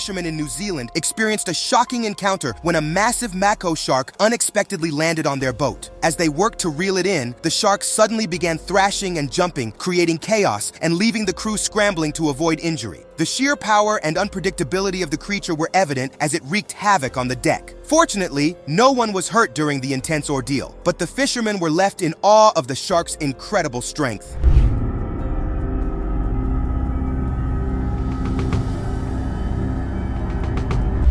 fishermen in New Zealand experienced a shocking encounter when a massive Mako shark unexpectedly landed on their boat. As they worked to reel it in, the shark suddenly began thrashing and jumping, creating chaos and leaving the crew scrambling to avoid injury. The sheer power and unpredictability of the creature were evident as it wreaked havoc on the deck. Fortunately, no one was hurt during the intense ordeal, but the fishermen were left in awe of the shark's incredible strength.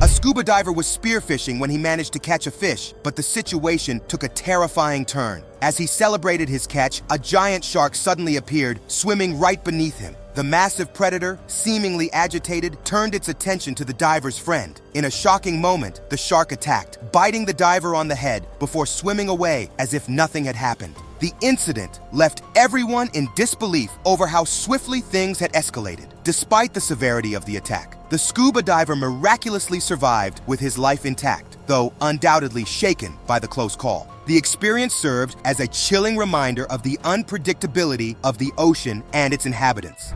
A scuba diver was spearfishing when he managed to catch a fish, but the situation took a terrifying turn. As he celebrated his catch, a giant shark suddenly appeared, swimming right beneath him. The massive predator, seemingly agitated, turned its attention to the diver's friend. In a shocking moment, the shark attacked, biting the diver on the head before swimming away as if nothing had happened. The incident left everyone in disbelief over how swiftly things had escalated. Despite the severity of the attack, the scuba diver miraculously survived with his life intact, though undoubtedly shaken by the close call. The experience served as a chilling reminder of the unpredictability of the ocean and its inhabitants.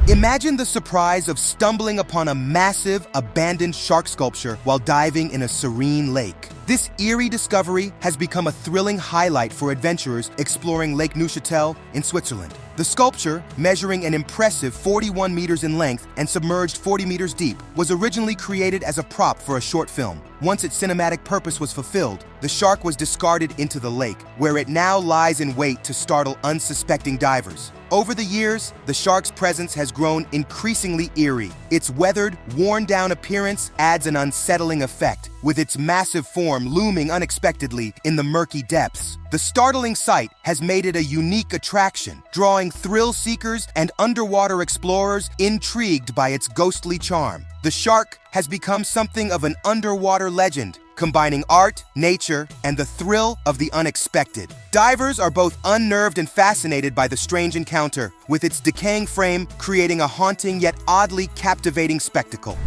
Imagine the surprise of stumbling upon a massive, abandoned shark sculpture while diving in a serene lake. This eerie discovery has become a thrilling highlight for adventurers exploring Lake Neuchâtel in Switzerland. The sculpture, measuring an impressive 41 meters in length and submerged 40 meters deep, was originally created as a prop for a short film. Once its cinematic purpose was fulfilled, the shark was discarded into the lake, where it now lies in wait to startle unsuspecting divers. Over the years, the shark's presence has grown increasingly eerie. Its weathered, worn-down appearance adds an unsettling effect, with its massive form looming unexpectedly in the murky depths. The startling sight has made it a unique attraction, drawing thrill-seekers and underwater explorers intrigued by its ghostly charm. The shark has become something of an underwater legend, combining art, nature, and the thrill of the unexpected. Divers are both unnerved and fascinated by the strange encounter, with its decaying frame creating a haunting yet oddly captivating spectacle.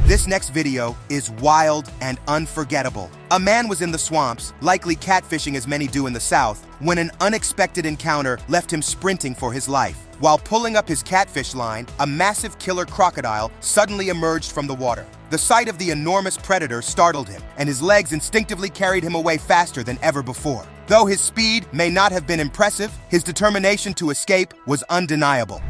This next video is wild and unforgettable. A man was in the swamps, likely catfishing as many do in the South, when an unexpected encounter left him sprinting for his life. While pulling up his catfish line, a massive killer crocodile suddenly emerged from the water. The sight of the enormous predator startled him, and his legs instinctively carried him away faster than ever before. Though his speed may not have been impressive, his determination to escape was undeniable.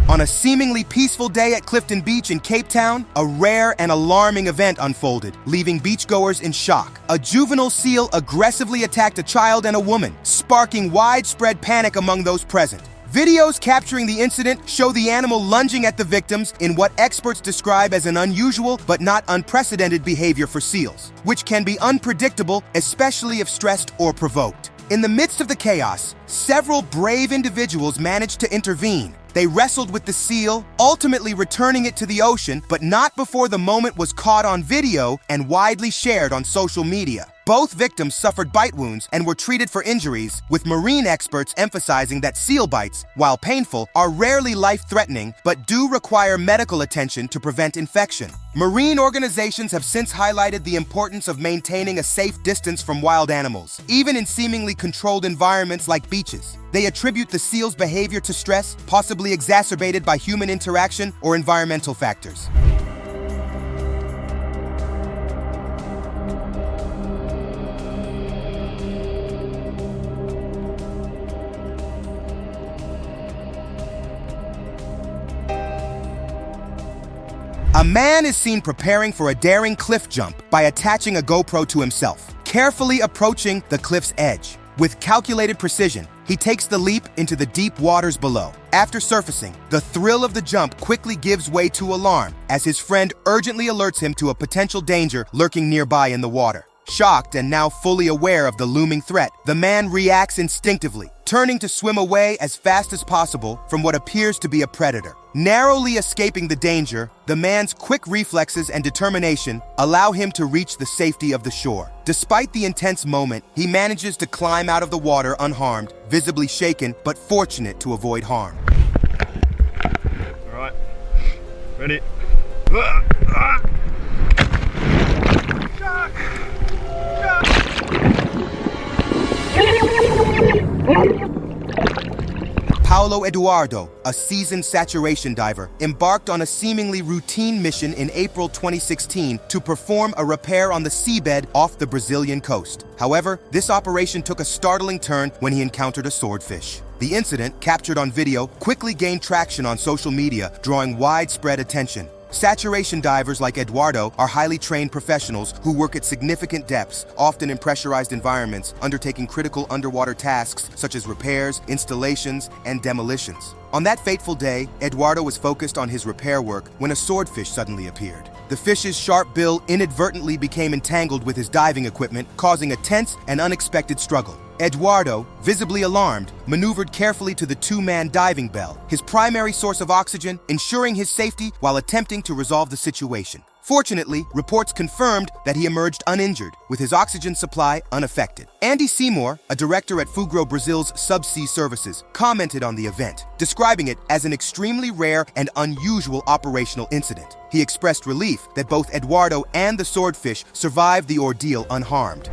On a seemingly peaceful day at Clifton Beach in Cape Town, a rare and alarming event unfolded, leaving beachgoers in shock. A juvenile seal aggressively attacked a child and a woman, sparking widespread panic among those present. Videos capturing the incident show the animal lunging at the victims in what experts describe as an unusual but not unprecedented behavior for seals, which can be unpredictable, especially if stressed or provoked. In the midst of the chaos, several brave individuals managed to intervene. They wrestled with the seal, ultimately returning it to the ocean, but not before the moment was caught on video and widely shared on social media. Both victims suffered bite wounds and were treated for injuries, with marine experts emphasizing that seal bites, while painful, are rarely life-threatening but do require medical attention to prevent infection. Marine organizations have since highlighted the importance of maintaining a safe distance from wild animals, even in seemingly controlled environments like beaches. They attribute the seal's behavior to stress, possibly exacerbated by human interaction or environmental factors. A man is seen preparing for a daring cliff jump by attaching a GoPro to himself, carefully approaching the cliff's edge. With calculated precision, he takes the leap into the deep waters below. After surfacing, the thrill of the jump quickly gives way to alarm as his friend urgently alerts him to a potential danger lurking nearby in the water. Shocked and now fully aware of the looming threat, the man reacts instinctively, turning to swim away as fast as possible from what appears to be a predator. Narrowly escaping the danger, the man's quick reflexes and determination allow him to reach the safety of the shore. Despite the intense moment, he manages to climb out of the water unharmed, visibly shaken but fortunate to avoid harm. All right, ready? Paulo Eduardo, a seasoned saturation diver, embarked on a seemingly routine mission in April 2016 to perform a repair on the seabed off the Brazilian coast. However, this operation took a startling turn when he encountered a swordfish. The incident, captured on video, quickly gained traction on social media, drawing widespread attention. Saturation divers like Eduardo are highly trained professionals who work at significant depths, often in pressurized environments, undertaking critical underwater tasks such as repairs, installations, and demolitions. On that fateful day, Eduardo was focused on his repair work when a swordfish suddenly appeared. The fish's sharp bill inadvertently became entangled with his diving equipment, causing a tense and unexpected struggle. Eduardo, visibly alarmed, maneuvered carefully to the two-man diving bell, his primary source of oxygen, ensuring his safety while attempting to resolve the situation. Fortunately, reports confirmed that he emerged uninjured, with his oxygen supply unaffected. Andy Seymour, a director at Fugro Brazil's subsea services, commented on the event, describing it as an extremely rare and unusual operational incident. He expressed relief that both Eduardo and the swordfish survived the ordeal unharmed.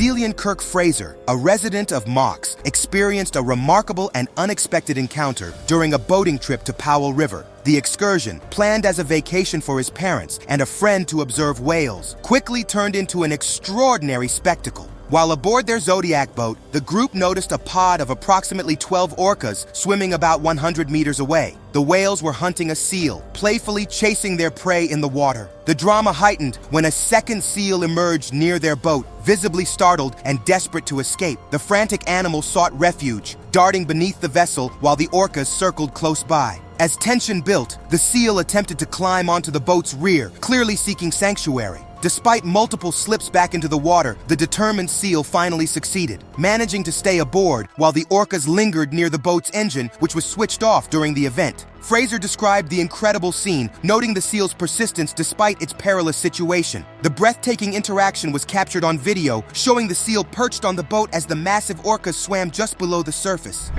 Celian Kirk Fraser, a resident of Mox, experienced a remarkable and unexpected encounter during a boating trip to Powell River. The excursion, planned as a vacation for his parents and a friend to observe whales, quickly turned into an extraordinary spectacle. While aboard their Zodiac boat, the group noticed a pod of approximately 12 orcas swimming about 100 meters away. The whales were hunting a seal, playfully chasing their prey in the water. The drama heightened when a second seal emerged near their boat, visibly startled and desperate to escape. The frantic animal sought refuge, darting beneath the vessel while the orcas circled close by. As tension built, the seal attempted to climb onto the boat's rear, clearly seeking sanctuary. Despite multiple slips back into the water, the determined seal finally succeeded, managing to stay aboard while the orcas lingered near the boat's engine, which was switched off during the event. Fraser described the incredible scene, noting the seal's persistence despite its perilous situation. The breathtaking interaction was captured on video, showing the seal perched on the boat as the massive orcas swam just below the surface.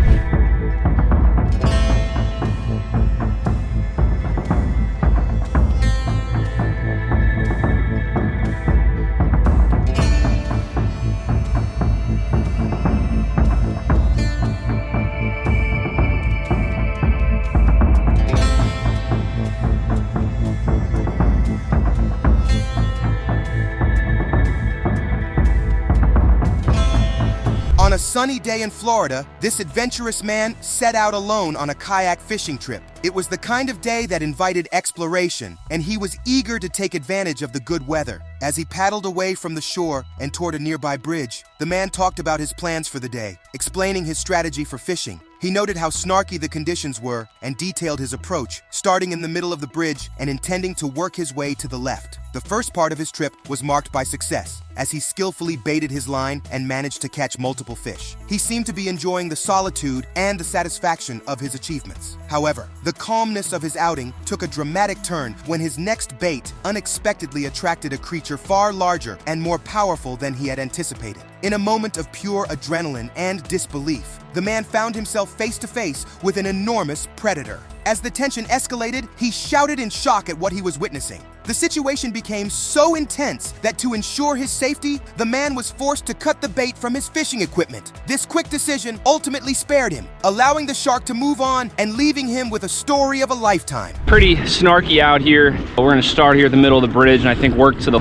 On a sunny day in Florida, this adventurous man set out alone on a kayak fishing trip. It was the kind of day that invited exploration, and he was eager to take advantage of the good weather. As he paddled away from the shore and toward a nearby bridge, the man talked about his plans for the day, explaining his strategy for fishing. He noted how snarky the conditions were and detailed his approach, starting in the middle of the bridge and intending to work his way to the left. The first part of his trip was marked by success, as he skillfully baited his line and managed to catch multiple fish. He seemed to be enjoying the solitude and the satisfaction of his achievements. However, the calmness of his outing took a dramatic turn when his next bait unexpectedly attracted a creature far larger and more powerful than he had anticipated. In a moment of pure adrenaline and disbelief, the man found himself face to face with an enormous predator. As the tension escalated, he shouted in shock at what he was witnessing. The situation became so intense that to ensure his safety, the man was forced to cut the bait from his fishing equipment. This quick decision ultimately spared him, allowing the shark to move on and leaving him with a story of a lifetime. Pretty snarky out here. We're gonna start here at the middle of the bridge and I think work to the...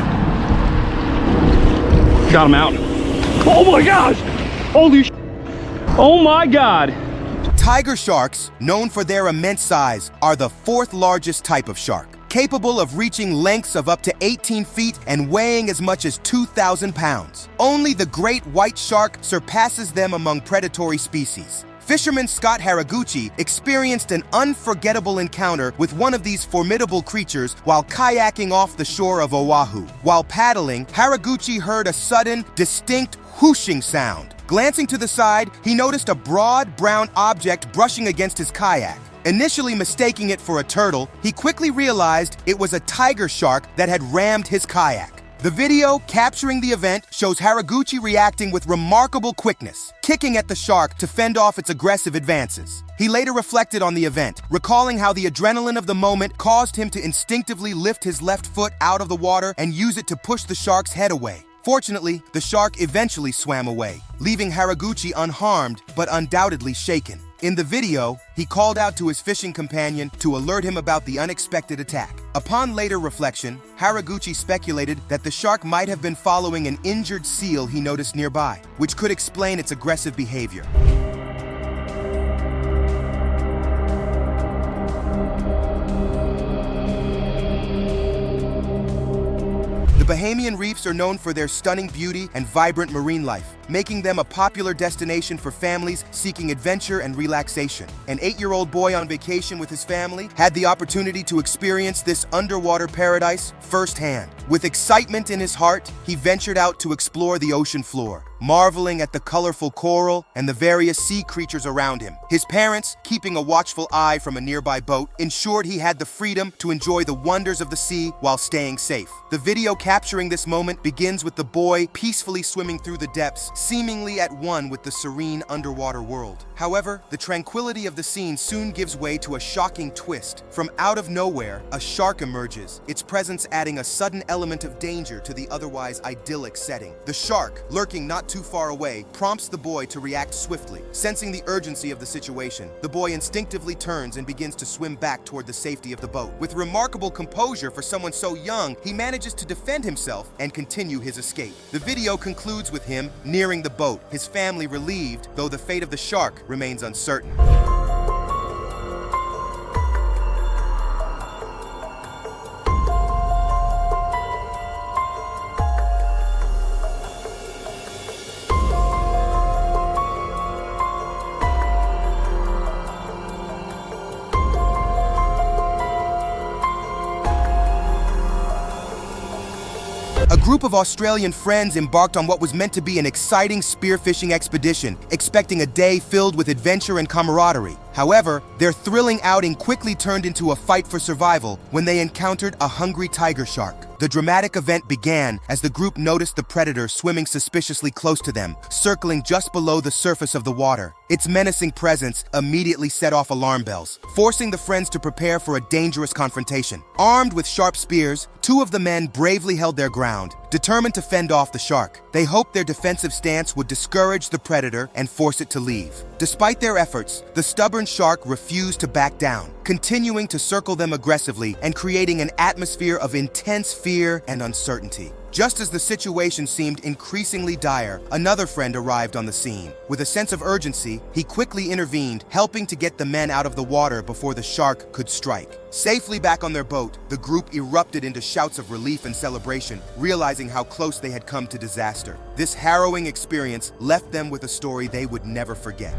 Got him out. Oh my gosh! Holy sh! Oh my God! Tiger sharks, known for their immense size, are the fourth largest type of shark. capable of reaching lengths of up to 18 feet and weighing as much as 2,000 pounds. Only the great white shark surpasses them among predatory species. Fisherman Scott Haraguchi experienced an unforgettable encounter with one of these formidable creatures while kayaking off the shore of Oahu. While paddling, Haraguchi heard a sudden, distinct whooshing sound. Glancing to the side, he noticed a broad, brown object brushing against his kayak. Initially mistaking it for a turtle, he quickly realized it was a tiger shark that had rammed his kayak. The video capturing the event shows Haraguchi reacting with remarkable quickness, kicking at the shark to fend off its aggressive advances. He later reflected on the event, recalling how the adrenaline of the moment caused him to instinctively lift his left foot out of the water and use it to push the shark's head away. Fortunately, the shark eventually swam away, leaving Haraguchi unharmed but undoubtedly shaken. In the video, he called out to his fishing companion to alert him about the unexpected attack. Upon later reflection, Haraguchi speculated that the shark might have been following an injured seal he noticed nearby, which could explain its aggressive behavior. The Bahamian reefs are known for their stunning beauty and vibrant marine life, making them a popular destination for families seeking adventure and relaxation. An 8-year-old boy on vacation with his family had the opportunity to experience this underwater paradise firsthand. With excitement in his heart, he ventured out to explore the ocean floor, marveling at the colorful coral and the various sea creatures around him. His parents, keeping a watchful eye from a nearby boat, ensured he had the freedom to enjoy the wonders of the sea while staying safe. The video capturing this moment begins with the boy peacefully swimming through the depths, seemingly at one with the serene underwater world. However, the tranquility of the scene soon gives way to a shocking twist. From out of nowhere, a shark emerges, its presence adding a sudden element of danger to the otherwise idyllic setting. The shark, lurking not too far away, prompts the boy to react swiftly. Sensing the urgency of the situation, the boy instinctively turns and begins to swim back toward the safety of the boat. With remarkable composure for someone so young, he manages to defend himself and continue his escape. The video concludes with him nearing the boat, his family relieved, though the fate of the shark remains uncertain. A group of Australian friends embarked on what was meant to be an exciting spearfishing expedition, expecting a day filled with adventure and camaraderie. However, their thrilling outing quickly turned into a fight for survival when they encountered a hungry tiger shark. The dramatic event began as the group noticed the predator swimming suspiciously close to them, circling just below the surface of the water. Its menacing presence immediately set off alarm bells, forcing the friends to prepare for a dangerous confrontation. Armed with sharp spears, 2 of the men bravely held their ground, determined to fend off the shark. They hoped their defensive stance would discourage the predator and force it to leave. Despite their efforts, the stubborn shark refused to back down, continuing to circle them aggressively and creating an atmosphere of intense fear and uncertainty. Just as the situation seemed increasingly dire, another friend arrived on the scene. With a sense of urgency, he quickly intervened, helping to get the men out of the water before the shark could strike. Safely back on their boat, the group erupted into shouts of relief and celebration, realizing how close they had come to disaster. This harrowing experience left them with a story they would never forget.